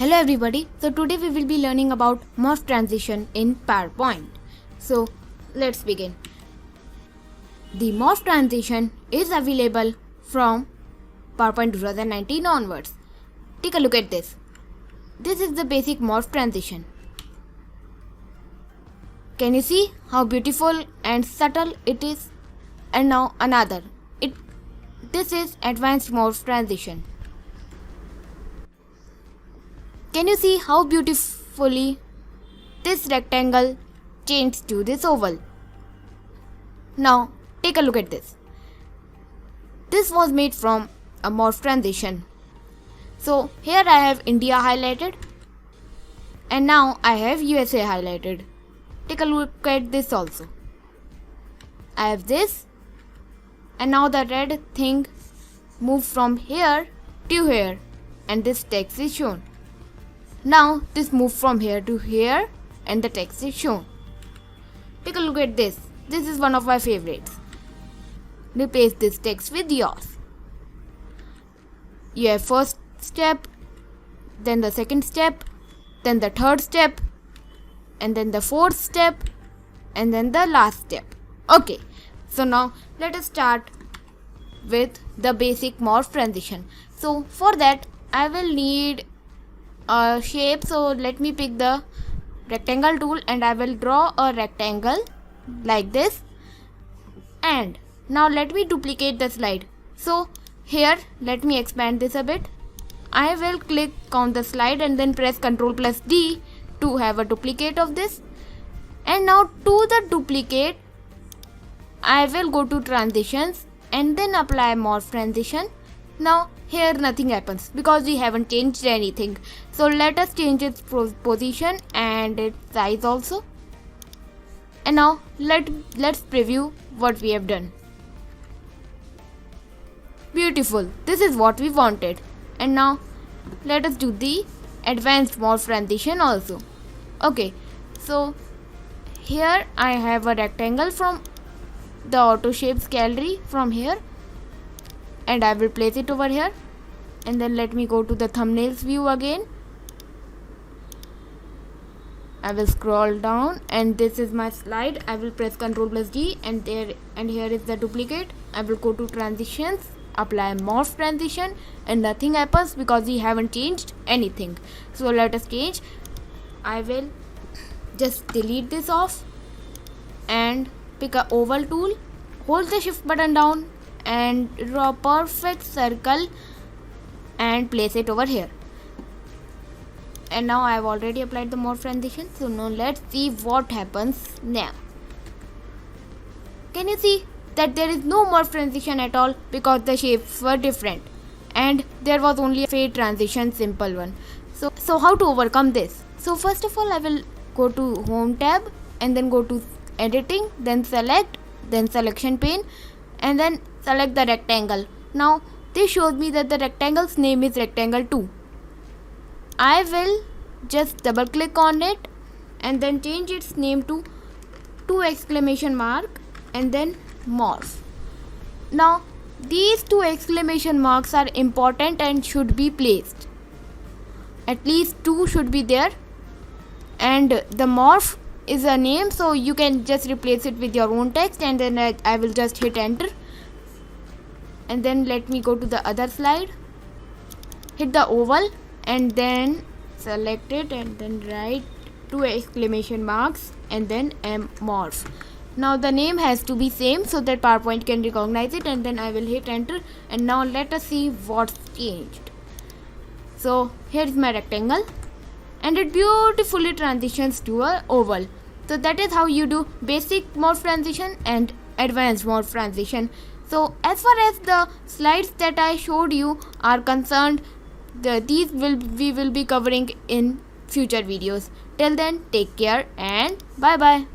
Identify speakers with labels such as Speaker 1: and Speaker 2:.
Speaker 1: Hello everybody, so today we will be learning about morph transition in PowerPoint. So let's begin. The morph transition is available from PowerPoint 2019 onwards. Take a look at this. This is the basic morph transition. Can you see how beautiful and subtle it is? And now another. This is advanced morph transition. Can you see how beautifully this rectangle changed to this oval? Now take a look at this. This was made from a morph transition. So here I have India highlighted and now I have USA highlighted. Take a look at this also. I have this and now the red thing moved from here to here and this text is shown. Now this moved from here to here and the text is shown. Take a look at this. This is one of my favorites. Replace this text with yours. You have first step, then the second step, then the third step, and then the fourth step, and then the last step. Okay, so now let us start with the basic morph transition. So for that I will need a shape, so let me pick the rectangle tool and I will draw a rectangle like this. And now let me duplicate the slide. So here let me expand this a bit. I will click on the slide and then press Ctrl+D to have a duplicate of this. And now to the duplicate I will go to transitions and then apply morph transition. Now here nothing happens because we haven't changed anything. So let us change its position and its size also. And now let's preview what we have done. Beautiful. This is what we wanted. And now let us do the advanced morph transition also. Okay, so here I have a rectangle from the auto shapes gallery from here. And I will place it over here and then let me go to the thumbnails view again. I will scroll down and this is my slide. I will press Ctrl+D and here is the duplicate. I will go to transitions, apply morph transition and nothing happens because we haven't changed anything. So let us change. I will just delete this off and pick a oval tool, hold the shift button down and draw a perfect circle and place it over here. And now I have already applied the morph transition. So now let's see what happens now. Can you see that there is no morph transition at all because the shapes were different and there was only a fade transition, simple one. So how to overcome this? So first of all I will go to home tab and then go to editing, then select, then selection pane and then select the rectangle. Now this shows me that the rectangle's name is rectangle 2. I will just double click on it and then change its name to 2 exclamation mark and then morph. Now these 2 exclamation marks are important and should be placed. At least 2 should be there. And the morph is a name, so you can just replace it with your own text and then I will just hit enter. And then let me go to the other slide, hit the oval and then select it and then write 2 exclamation marks and then morph. Now the name has to be same so that PowerPoint can recognize it and then I will hit enter. And now let us see what's changed. So here is my rectangle and it beautifully transitions to a oval. So that is how you do basic morph transition and advanced morph transition. So as far as the slides that I showed you are concerned, we will be covering in future videos. Till then, take care and bye bye.